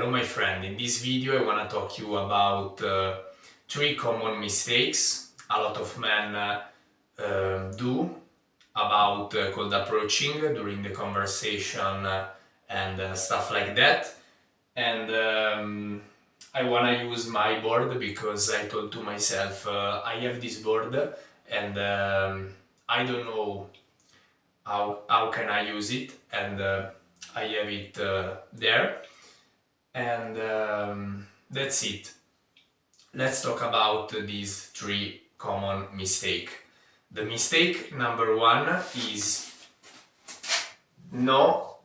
Hello my friend, in this video I want to talk to you about three common mistakes a lot of men do about cold approaching during the conversation and stuff like that. And I want to use my board because I told to myself I have this board and I don't know how can I use it, and I have it there. And that's it. Let's talk about these three common mistakes. The mistake number one is no.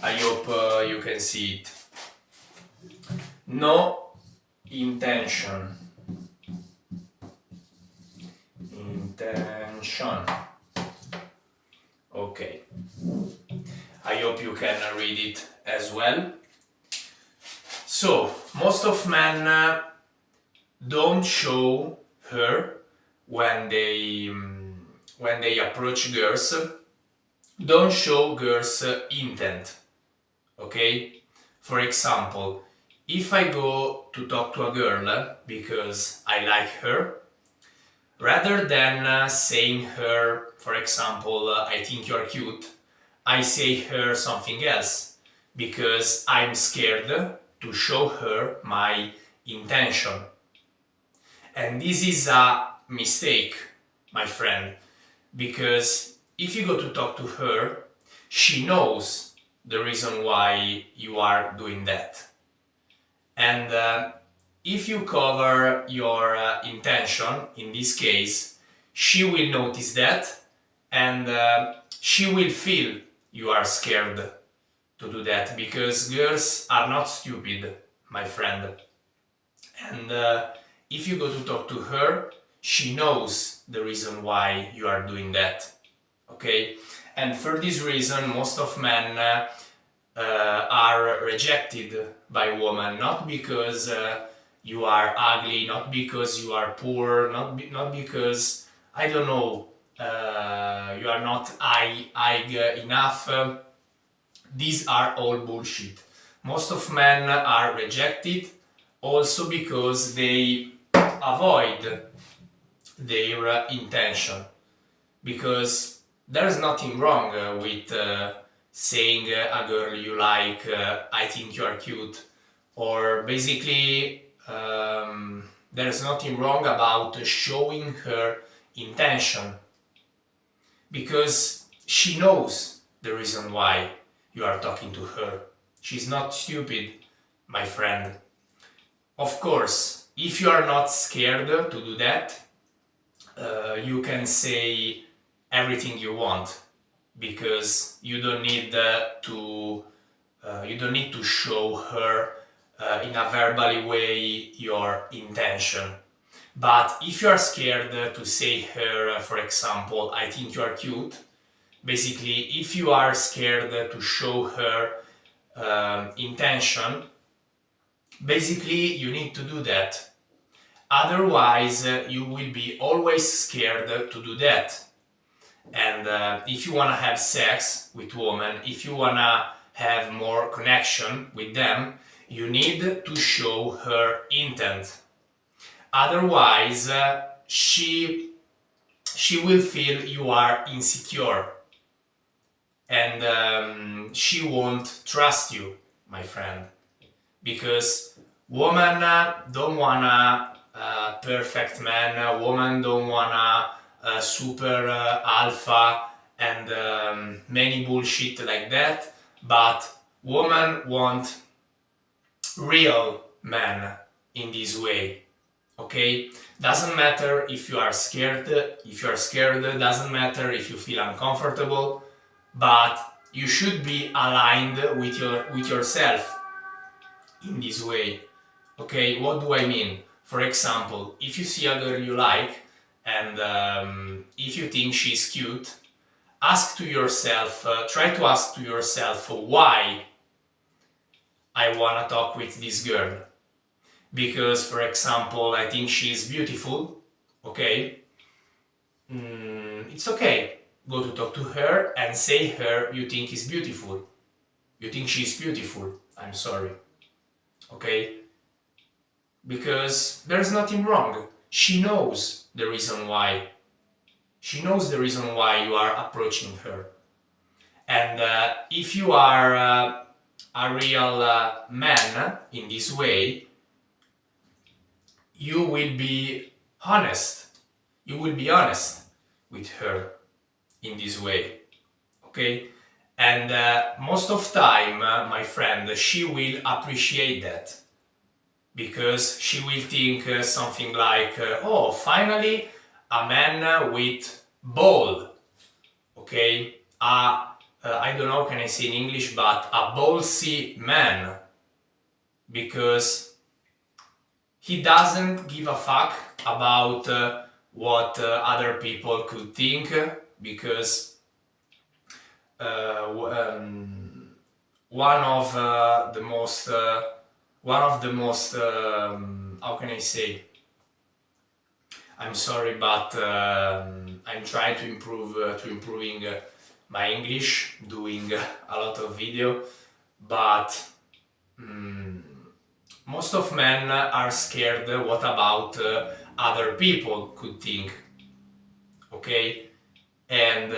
I hope you can see it. No intention. Okay. I hope you can read it as well. So, most of men don't show her when they approach girls, don't show girls intent. Okay? For example, if I go to talk to a girl because I like her, rather than saying her, for example, I think you're cute, I say her something else because I'm scared to show her my intention. And this is a mistake, my friend, because if you go to talk to her, she knows the reason why you are doing that. And if you cover your intention, in this case, she will notice that, and she will feel you are scared to do that, because girls are not stupid, my friend. And if you go to talk to her, she knows the reason why you are doing that. Okay? And for this reason, most of men are rejected by women, not because you are ugly, not because you are poor, not because, I don't know, you are not high enough. These are all bullshit. Most of men are rejected also because they avoid their intention. Because there's nothing wrong with saying a girl you like, I think you are cute, or basically there's nothing wrong about showing her intention, because she knows the reason why you are talking to her. She's not stupid, my friend. Of course, if you are not scared to do that, you can say everything you want, because you don't need to show her in a verbally way your intention. But if you are scared to say her, for example, I think you are cute, basically, if you are scared to show her intention, basically you need to do that. Otherwise, you will be always scared to do that. And if you want to have sex with women, if you want to have more connection with them, you need to show her intent. Otherwise, she will feel you are insecure, and she won't trust you, my friend, because women don't wanna perfect man, women don't wanna super alpha and many bullshit like that, but women want real men in this way. Okay, doesn't matter if you are scared, doesn't matter if you feel uncomfortable, but you should be aligned with yourself in this way. Okay, what do I mean? For example, if you see a girl you like, and if you think she's cute, try to ask to yourself why I wanna talk with this girl. Because, for example, I think she's beautiful, okay? It's okay. Go to talk to her and say her you think is beautiful. You think she's beautiful. I'm sorry. Okay? Because there's nothing wrong. She knows the reason why. She knows the reason why you are approaching her. And if you are a real man in this way, you will be honest. You will be honest with her in this way. Okay? And most of time, my friend, she will appreciate that. Because she will think something like, oh, finally a man with ball, okay? I don't know how can I say in English, but a ballsy man, because he doesn't give a fuck about what other people could think, because one of the most how can I say, I'm sorry, but I'm trying to improving my English, doing a lot of video, but most of men are scared what about other people could think, okay? And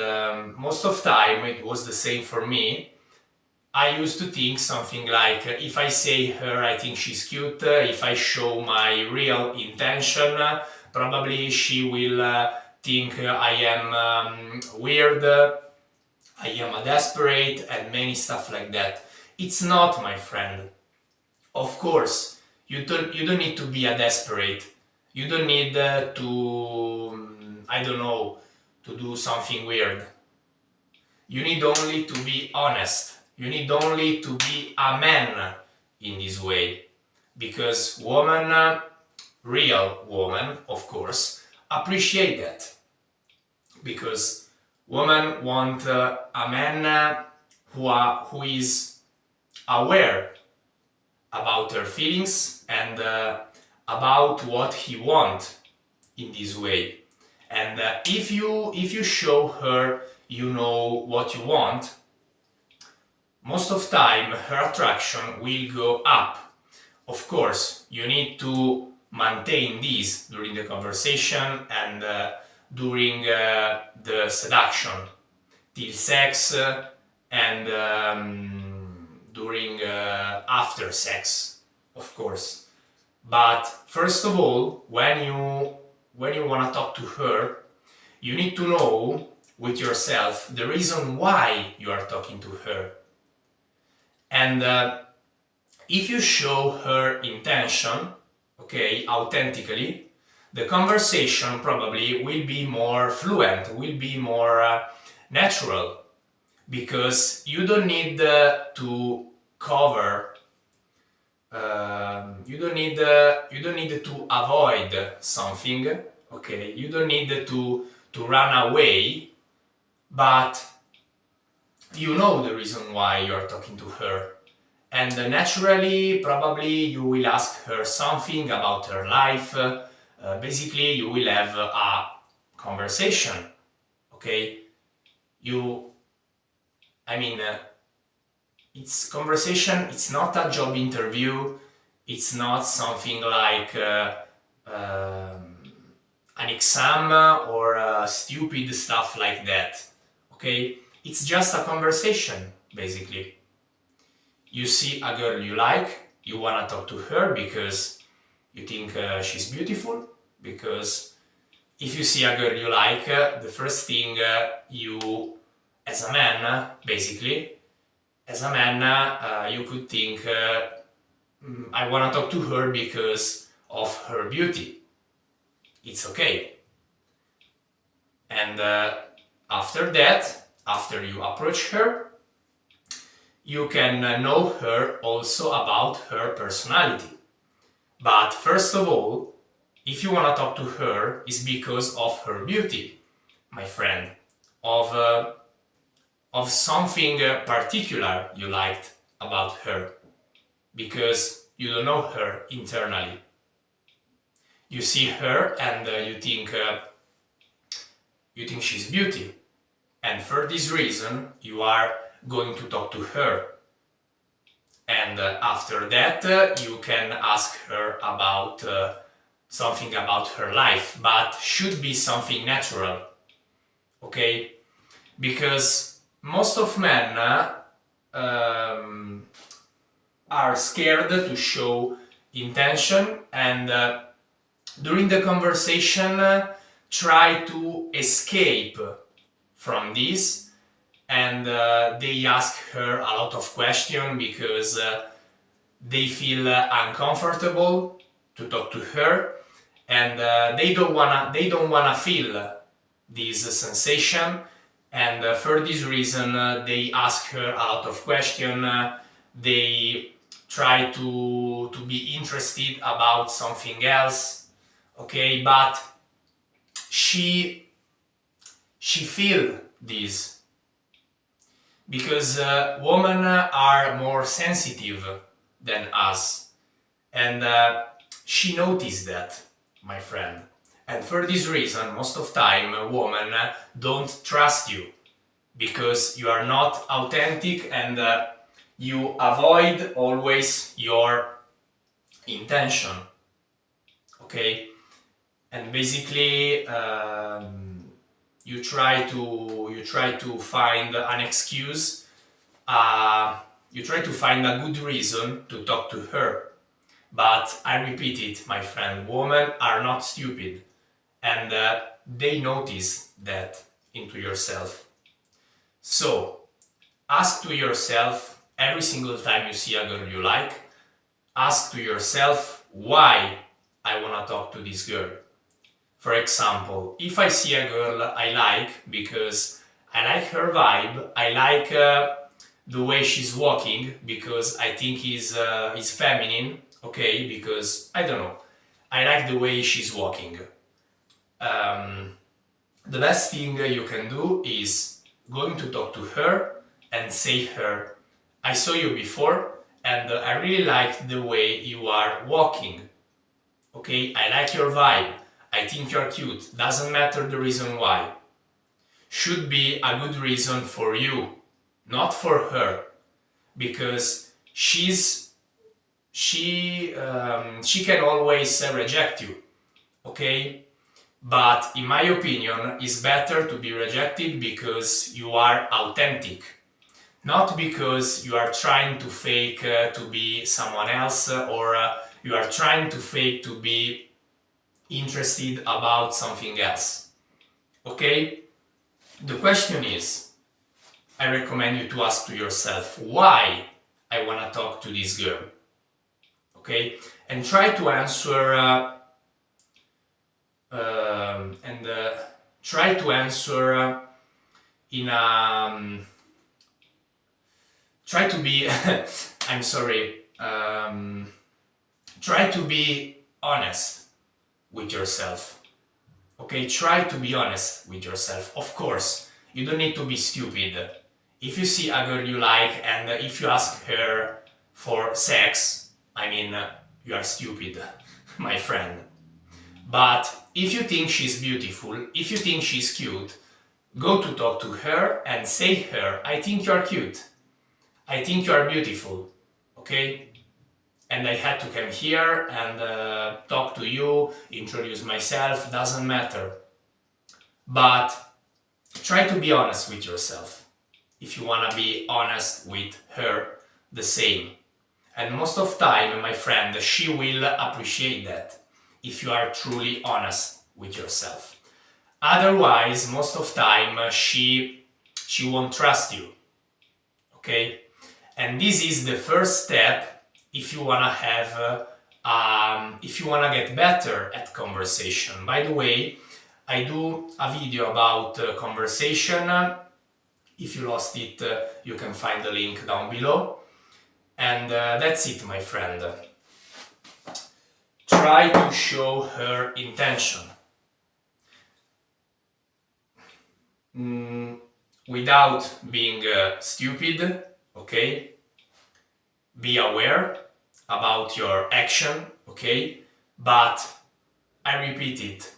most of time it was the same for me. I used to think something like, if I say her I think she's cute, if I show my real intention, probably she will think I am weird, I am a desperate, and many stuff like that. It's not, my friend. Of course, you don't need to be a desperate. You don't need I don't know, to do something weird. You need only to be honest. You need only to be a man in this way. Because women, real women, of course, appreciate that. Because women want a man who is aware about her feelings and about what he wants in this way. And if you show her you know what you want, most of time her attraction will go up. Of course, you need to maintain this during the conversation and during the seduction, till sex and during after sex, of course. But first of all, when you want to talk to her, you need to know with yourself the reason why you are talking to her. And if you show her intention, okay, authentically, the conversation probably will be more fluent, will be more natural, because you don't need to cover, you don't need to avoid something, okay, you don't need to run away, but you know the reason why you're talking to her. And naturally, probably you will ask her something about her life. Basically, you will have a conversation, okay? It's conversation, it's not a job interview, it's not something like an exam or stupid stuff like that, okay? It's just a conversation, basically. You see a girl you like, you wanna talk to her because you think she's beautiful, because if you see a girl you like, the first thing you, as a man, basically, as a man, you could think, I wanna talk to her because of her beauty. It's okay. And after that, after you approach her, you can know her also about her personality. But first of all, if you want to talk to her, it's because of her beauty, my friend, of something particular you liked about her, because you don't know her internally. You see her and you think she's beauty, and for this reason you are going to talk to her. And after that, you can ask her about something about her life, but should be something natural, okay? Because most of men are scared to show intention, and during the conversation try to escape from this, and they ask her a lot of questions because they feel uncomfortable to talk to her, and they don't wanna feel this sensation, and for this reason they ask her a lot of questions. They try to be interested about something else, okay, but she feel this because women are more sensitive than us, and she noticed that, my friend. And for this reason, most of time, women don't trust you because you are not authentic, and you avoid always your intention, okay? And basically, you try to find an excuse. You try to find a good reason to talk to her. But I repeat it, my friend, women are not stupid, and they notice that into yourself. So ask to yourself every single time you see a girl you like, ask to yourself why I wanna talk to this girl. For example, if I see a girl I like because I like her vibe, I like the way she's walking because I think is feminine, okay? Because I don't know, I like the way she's walking. The best thing you can do is going to talk to her and say her, I saw you before and I really like the way you are walking. Okay, I like your vibe. I think you're cute. Doesn't matter the reason why. Should be a good reason for you, not for her, because she can always reject you. Okay, but in my opinion, it's better to be rejected because you are authentic, not because you are trying to fake to be someone else, or you are trying to fake to be interested about something else. Okay? The question is, I recommend you to ask to yourself why I want to talk to this girl. Okay? And try to answer in a try to be I'm sorry, try to be honest with yourself. Okay, try to be honest with yourself. Of course, you don't need to be stupid. If you see a girl you like and if you ask her for sex, I mean, you are stupid, my friend. But if you think she's beautiful, if you think she's cute, go to talk to her and say her, I think you're cute. I think you are beautiful, okay? And I had to come here and talk to you, introduce myself, doesn't matter. But try to be honest with yourself. If you wanna be honest with her, the same. And most of time, my friend, she will appreciate that if you are truly honest with yourself. Otherwise, most of time, she won't trust you, okay? And this is the first step if you wanna have, if you wanna get better at conversation. By the way, I do a video about conversation. If you lost it, you can find the link down below. And that's it, my friend. Try to show her intention. Without being stupid, okay? Be aware about your action, okay? But I repeat it.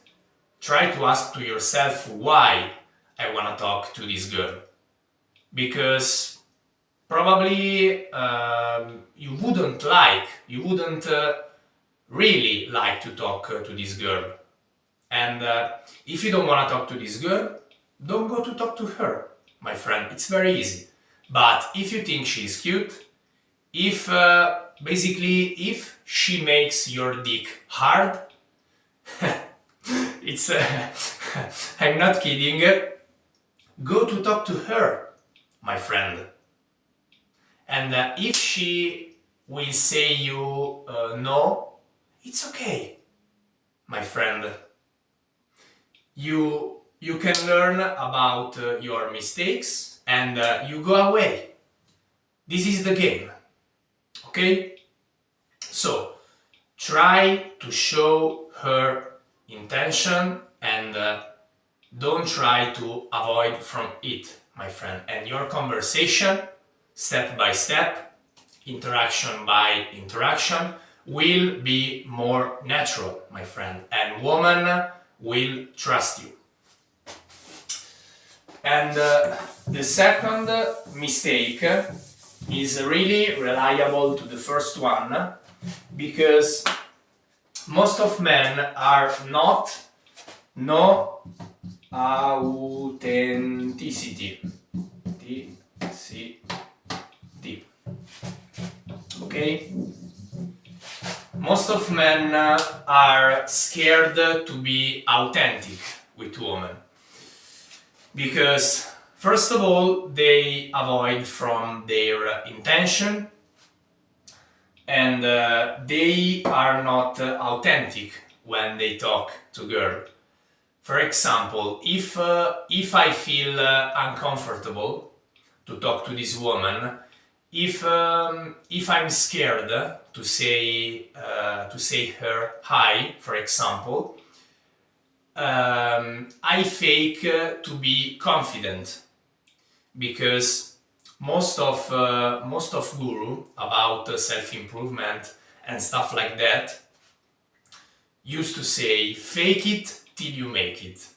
Try to ask to yourself why I wanna talk to this girl. Because probably you wouldn't really like to talk to this girl. And if you don't want to talk to this girl, don't go to talk to her, my friend. It's very easy. But if you think she's cute, if basically if she makes your dick hard, it's I'm not kidding. Go to talk to her, my friend. And if she will say you no, it's okay, my friend. You can learn about your mistakes and you go away. This is the game, okay? So try to show her intention and don't try to avoid from it, my friend. And your conversation, step by step, interaction by interaction, will be more natural, my friend. And woman will trust you. And the second mistake is really reliable to the first one, because most of men are not no authenticity. Okay? Most of men are scared to be authentic with women, because first of all they avoid from their intention, and they are not authentic when they talk to girl. For example, if I feel uncomfortable to talk to this woman, if I'm scared to say her hi, for example, I fake to be confident, because most of guru about self-improvement and stuff like that used to say fake it till you make it.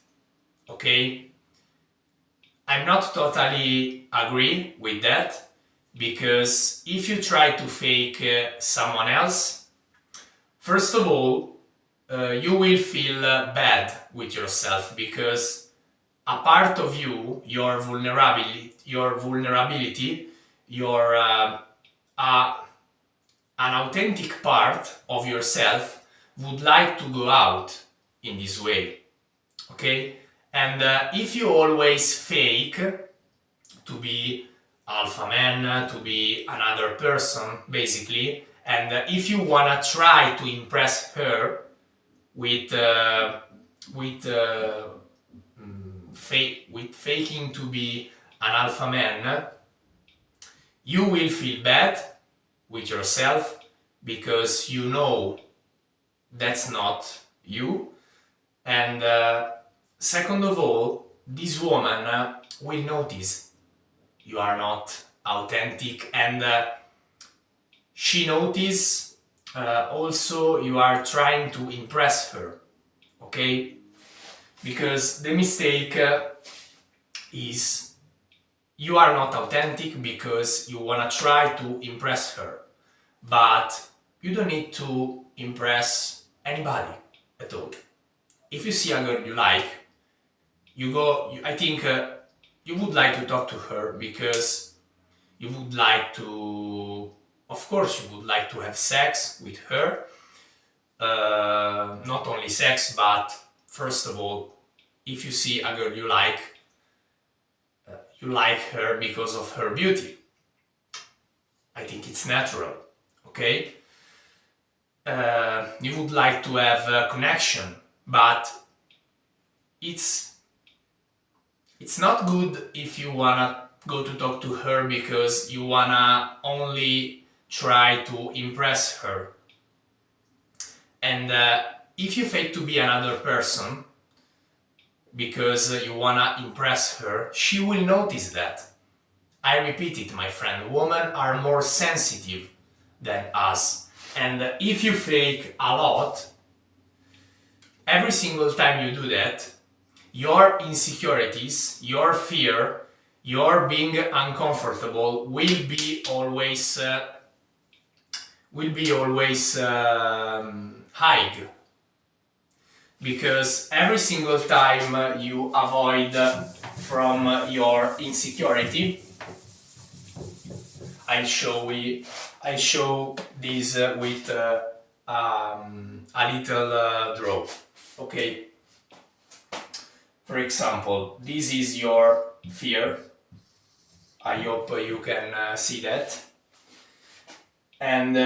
Okay, I'm not totally agree with that, because if you try to fake someone else, first of all you will feel bad with yourself, because a part of you, your vulnerability, an authentic part of yourself would like to go out in this way, okay? And if you always fake to be alpha man, to be another person, basically, and if you wanna try to impress her with faking to be an alpha man, you will feel bad with yourself, because you know that's not you. And second of all, this woman will notice you are not authentic, and she notices also you are trying to impress her, okay? Because the mistake is you are not authentic because you wanna try to impress her, but you don't need to impress anybody at all. If you see a girl you like, I think you would like to talk to her, because you would like to, of course you would like to have sex with her, not only sex, but first of all, if you see a girl you like her because of her beauty. I think it's natural, okay? You would like to have a connection, but it's not good if you wanna go to talk to her because you wanna only try to impress her. And if you fake to be another person because you wanna impress her, she will notice that. I repeat it, my friend, women are more sensitive than us. And if you fake a lot, every single time you do that, your insecurities, your fear your being uncomfortable will be always high, because every single time you avoid from your insecurity, I'll show this with a little draw. Okay. For example, this is your fear. I hope you can see that. And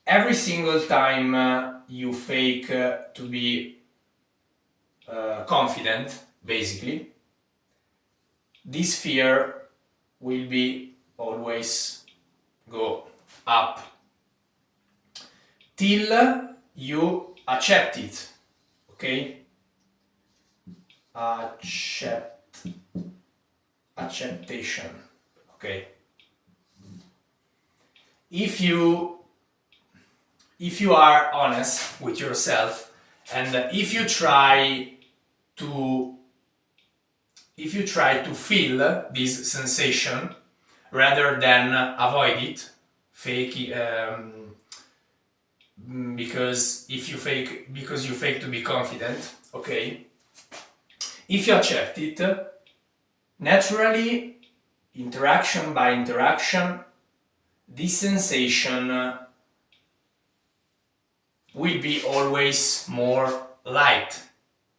every single time you fake to be confident, basically, this fear will be always go up till you accept it. Okay? Acceptation. Okay? If you are honest with yourself, and if you try to feel this sensation rather than avoid it, fake it, because you fake to be confident, okay? If you accept it, naturally, interaction by interaction, this sensation will be always more light.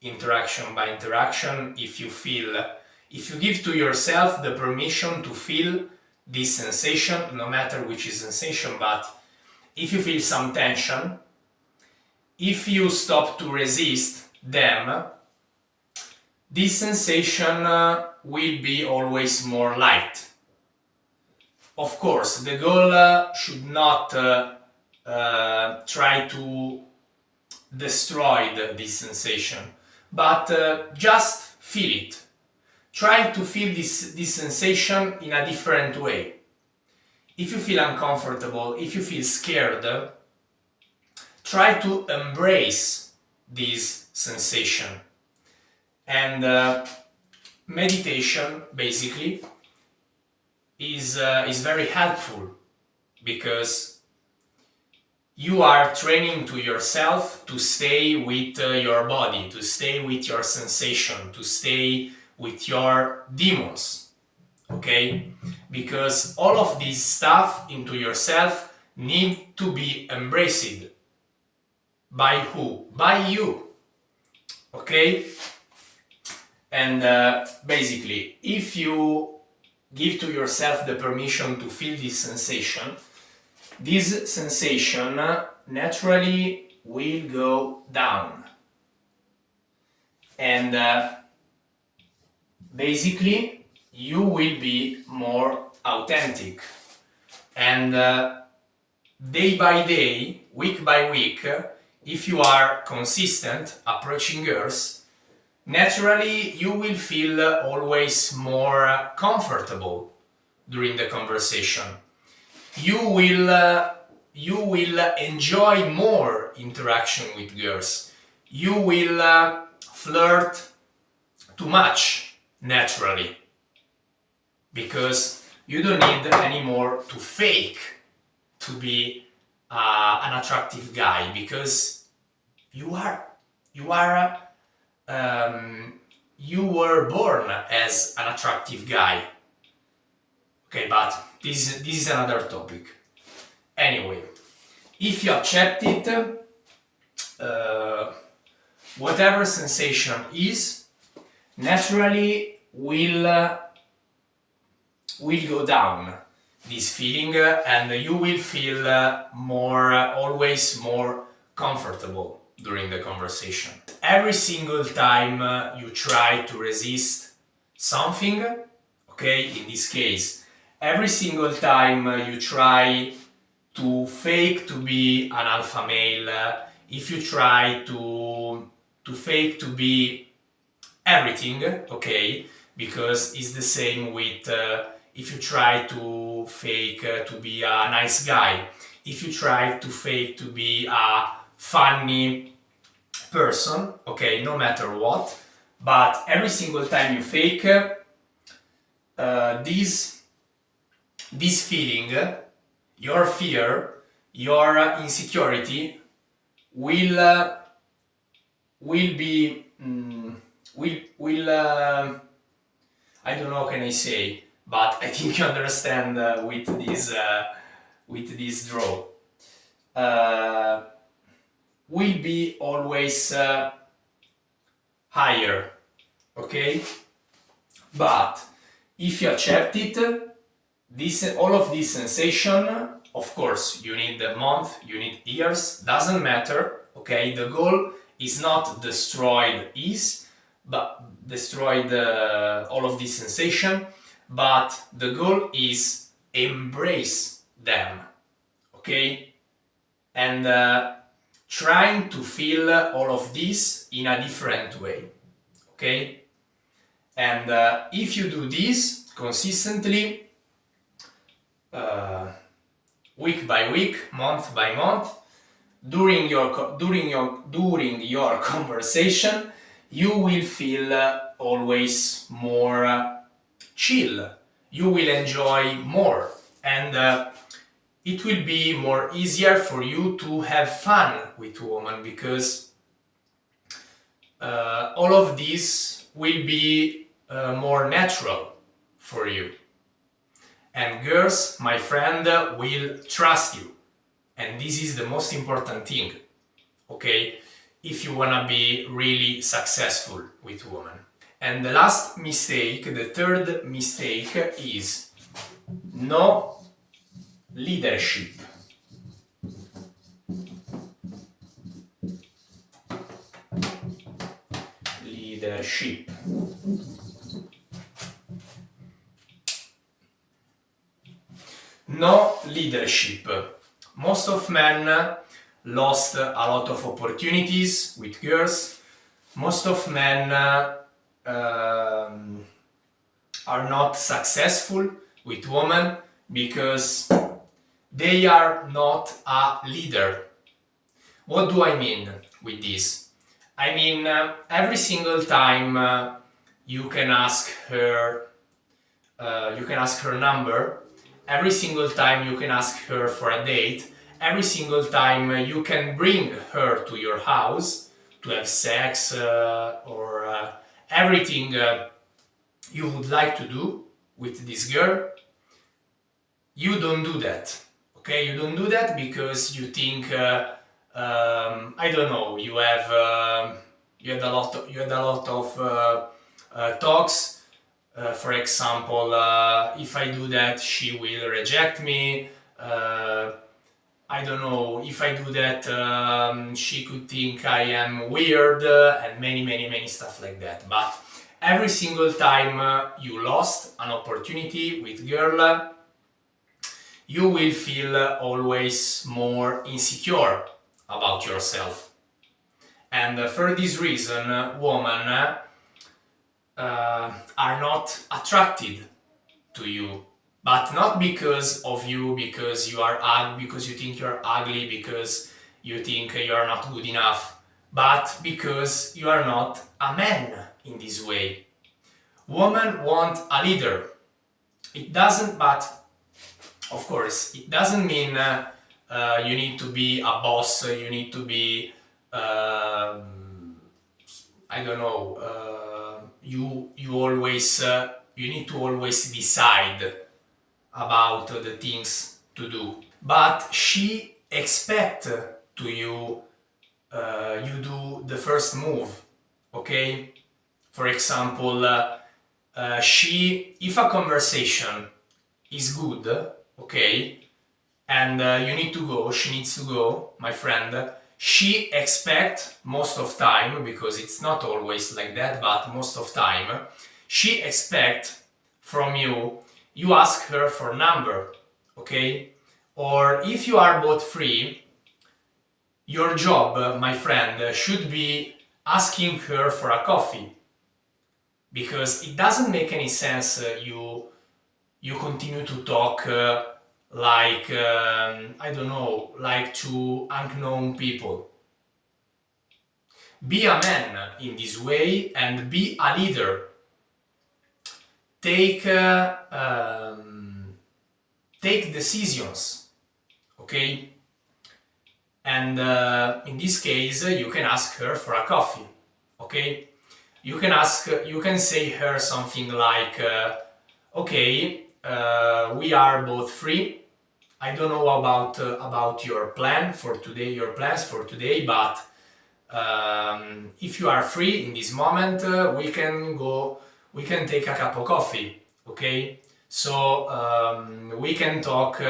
Interaction by interaction, if you give to yourself the permission to feel this sensation, no matter which is sensation, but if you feel some tension, if you stop to resist them, this sensation will be always more light. Of course, the goal should not try to destroy this sensation, but just feel it. Try to feel this sensation in a different way. If you feel uncomfortable, if you feel scared, try to embrace this sensation. And meditation, basically, is very helpful, because you are training to yourself to stay with your body, to stay with your sensation, to stay with your demons, okay? Because all of this stuff into yourself need to be embraced. By who? By you, okay? And basically, if you give to yourself the permission to feel this sensation naturally will go down. And basically, you will be more authentic. And day by day, week by week, if you are consistent approaching girls, naturally you will feel always more comfortable during the conversation. You will enjoy more interaction with girls. You will flirt too much naturally, because you don't need anymore to fake to be an attractive guy, because you were born as an attractive guy. Okay, but this is another topic. Anyway, if you accept it, whatever sensation is, naturally will go down, this feeling, and you will feel always more comfortable during the conversation. Every single time you try to resist something, okay, in this case, every single time you try to fake to be an alpha male, if you try to fake to be everything, okay, because it's the same with if you try to fake to be a nice guy, if you try to fake to be a funny person, okay, no matter what, but every single time you fake, this feeling, your fear, your insecurity will be I don't know how can I say, but I think you understand with this draw. Will be always higher, okay? But if you accept it, all of this sensation, of course, you need a month, you need years, doesn't matter, okay? The goal is not destroy all of this sensation, but the goal is embrace them, okay? And trying to feel all of this in a different way, okay? And if you do this consistently, week by week, month by month, during your conversation, you will feel always more chill. You will enjoy more, and it will be more easier for you to have fun with women, because all of this will be more natural for you. And girls, my friend, will trust you. And this is the most important thing, okay? If you wanna be really successful with women. And the last mistake, the third mistake, is no leadership. Leadership. No leadership. Most of men lost a lot of opportunities with girls. Most of men are not successful with women because they are not a leader. What do I mean with this? I mean, every single time you can ask her number. Every single time you can ask her for a date. Every single time you can bring her to your house to have sex or everything you would like to do with this girl. You don't do that, okay? You don't do that because you think I don't know. You had a lot of talks. For example, if I do that, she will reject me. I don't know, if I do that, she could think I am weird, and many stuff like that. But every single time you lost an opportunity with girl, you will feel always more insecure about yourself. And for this reason, women are not attracted to you, but not because of you, because you think you're ugly, because you think you are not good enough, but because you are not a man in this way. Women want a leader. It doesn't, but of course, it doesn't mean you need to be a boss. You need to be, I don't know. You need to always decide about the things to do, but she expects to you do the first move, okay? For example, if a conversation is good, okay, and she needs to go, my friend, she expects most of time, because it's not always like that, but most of time, she expects from you ask her for number, okay? Or if you are both free, your job, my friend, should be asking her for a coffee, because it doesn't make any sense you continue to talk like I don't know, like to unknown people. Be a man in this way and be a leader. take take decisions, okay? And in this case, you can ask her for a coffee, okay? You can say her something like, okay, we are both free. I don't know about your plans for today, but if you are free in this moment, we can take a cup of coffee, okay? So we can talk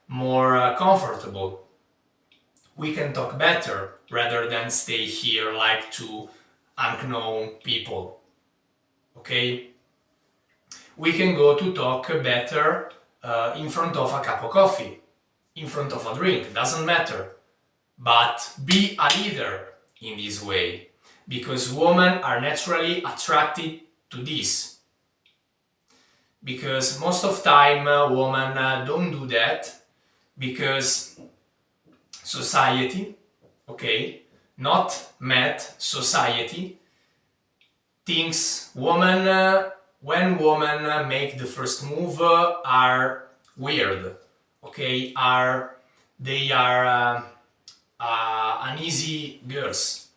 more comfortable. We can talk better rather than stay here like two unknown people, okay? We can go to talk better in front of a cup of coffee, in front of a drink, doesn't matter. But be a leader in this way, because women are naturally attracted to this. Because most of time women don't do that because society, okay, not met society, thinks women when women make the first move are weird, okay, they are uneasy girls,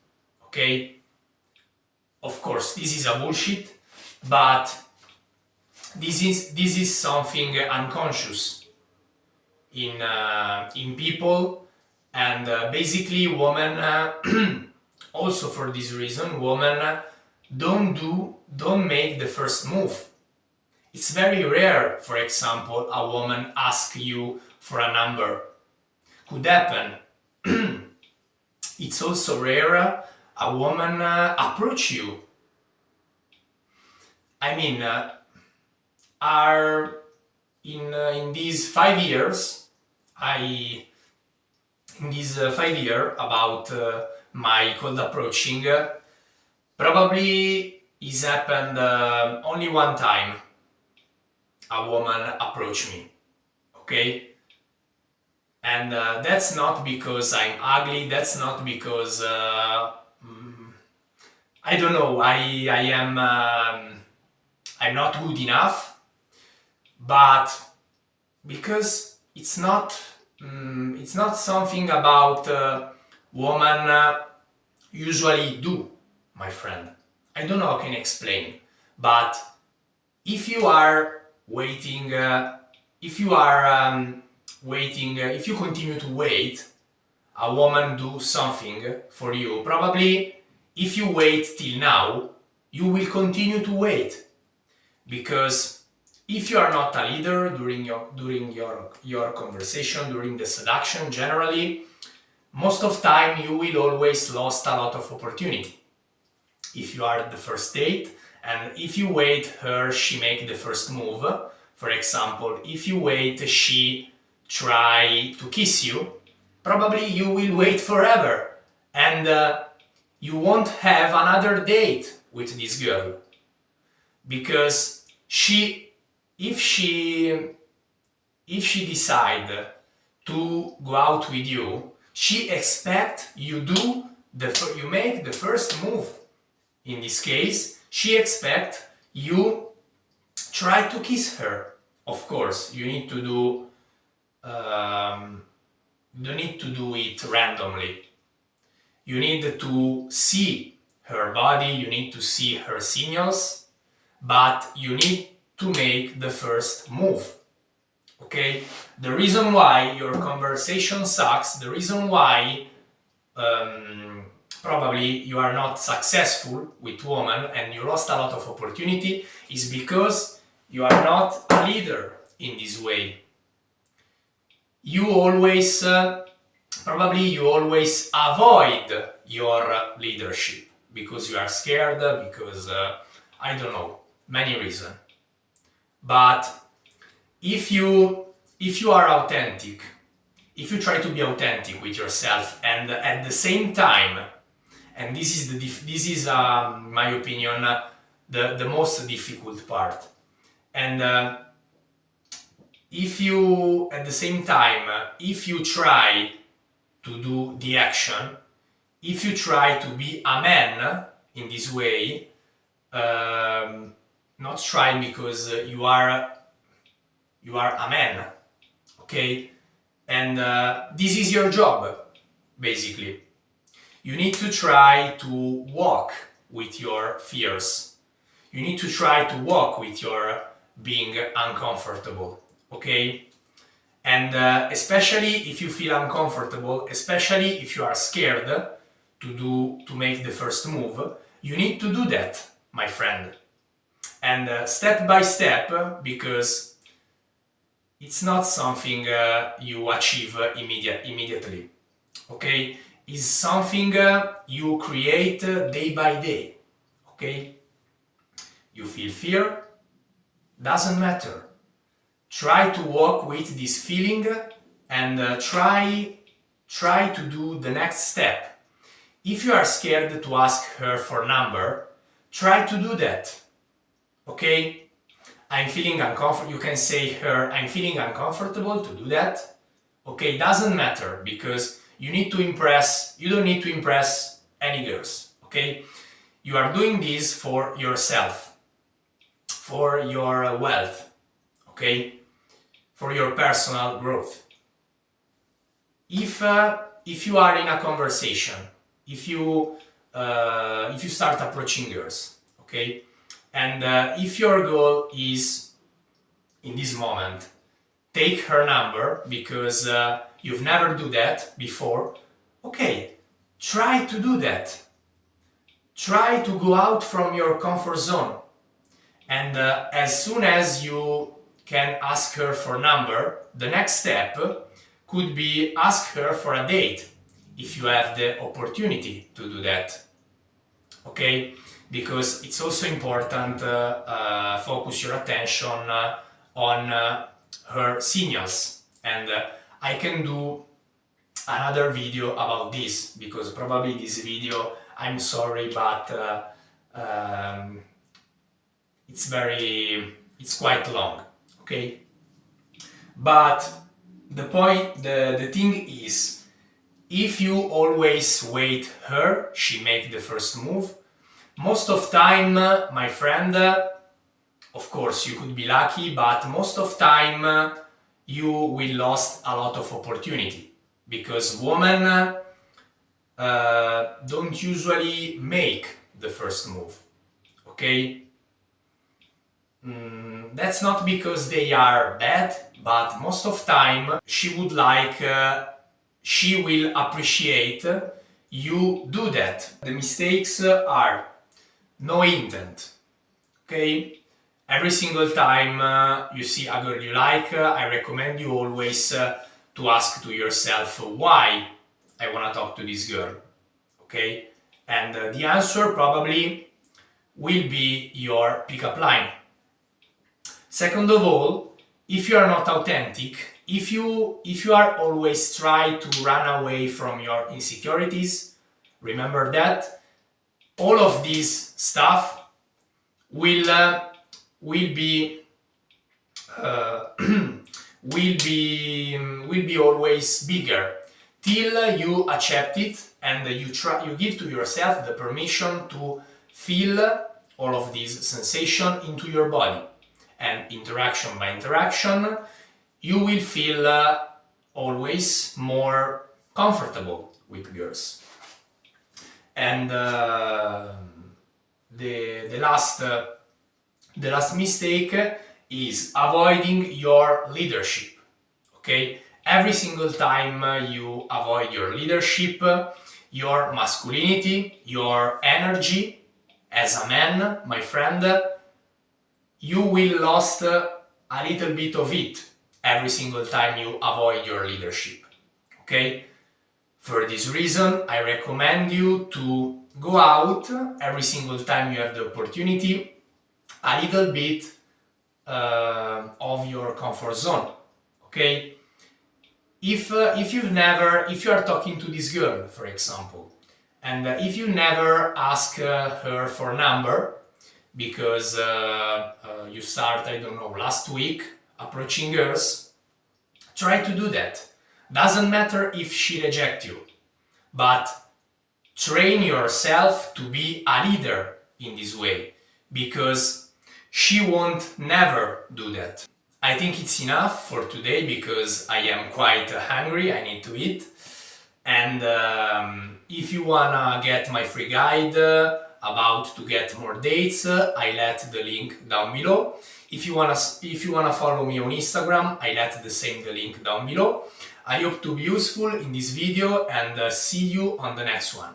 okay. Of course this is a bullshit, but this is something unconscious in people, and basically women also for this reason women don't make the first move. It's very rare, for example, a woman asks you for a number. Could happen. It's also rare a woman approach you. I mean, are in these 5 years, in these 5 years about my cold approaching, probably it's happened only one time. A woman approached me, okay. And that's not because I'm ugly, that's not because I don't know, I'm not good enough, but because it's not something about women usually do, my friend. I don't know how I can explain, but if you are waiting, if you continue to wait, a woman do something for you. Probably, if you wait till now, you will continue to wait, because if you are not a leader during your conversation, during the seduction, generally, most of time you will always lost a lot of opportunity. If you are at the first date, and if you wait her, she make the first move. For example, if you wait, she try to kiss you, probably you will wait forever, and you won't have another date with this girl, because if she decide to go out with you, she expect you make the first move. In this case, she expect you try to kiss her. Of course, you need to do don't need to do it randomly. You need to see her body, you need to see her signals, but you need to make the first move. Okay? The reason why your conversation sucks, the reason why probably you are not successful with women and you lost a lot of opportunity, is because you are not a leader in this way. You always probably you always avoid your leadership because you are scared, because I don't know, many reasons. But if you are authentic, if you try to be authentic with yourself, and at the same time, and this is my opinion, the most difficult part, and if you at the same time, if you try to do the action, if you try to be a man in this way, not try because you are a man, okay? And this is your job, basically. You need to try to walk with your fears. You need to try to walk with your being uncomfortable, okay? And especially if you feel uncomfortable, especially if you are scared to make the first move, you need to do that, my friend. And step by step, because it's not something you achieve immediately, okay? It's something you create day by day, okay? You feel fear, doesn't matter. Try to walk with this feeling and try to do the next step. If you are scared to ask her for number, try to do that, okay? I'm feeling uncomfortable. You can say her, I'm feeling uncomfortable to do that. Okay, doesn't matter because you don't need to impress any girls, okay? You are doing this for yourself, for your wealth, okay? For your personal growth. If you are in a conversation, if you start approaching girls, okay? And if your goal is, in this moment, take her number because you've never do that before, okay, try to do that. Try to go out from your comfort zone. And as soon as you can ask her for number, the next step could be ask her for a date, if you have the opportunity to do that, okay? Because it's also important focus your attention on her signals, and I can do another video about this, because probably this video, I'm sorry, but it's quite long, okay? But the thing is, if you always wait her, she make the first move, most of time, my friend, of course you could be lucky, but most of time you will lost a lot of opportunity, because women don't usually make the first move, okay? That's not because they are bad, but most of time she would like, she will appreciate you do that. The mistakes are no intent, okay? Every single time you see a girl you like, I recommend you always to ask to yourself why I want to talk to this girl, okay? And the answer probably will be your pickup line. Second of all, if you are not authentic, if you are always trying to run away from your insecurities, remember that all of this stuff will be always bigger till you accept it and you give to yourself the permission to feel all of this sensation into your body, and interaction by interaction you will feel always more comfortable with girls. And the last mistake is avoiding your leadership, okay? Every single time you avoid your leadership, your masculinity, your energy as a man, my friend, you will lost a little bit of it every single time you avoid your leadership, okay? For this reason, I recommend you to go out every single time you have the opportunity, a little bit of your comfort zone, okay? If you are talking to this girl, for example, and if you never ask her for number, because you start, I don't know, last week approaching girls, try to do that. Doesn't matter if she rejects you, but train yourself to be a leader in this way, because she won't never do that. I think it's enough for today because I am quite hungry, I need to eat. And if you wanna get my free guide about to get more dates, I let the link down below. If you wanna follow me on Instagram, I let the link down below. I hope to be useful in this video and see you on the next one.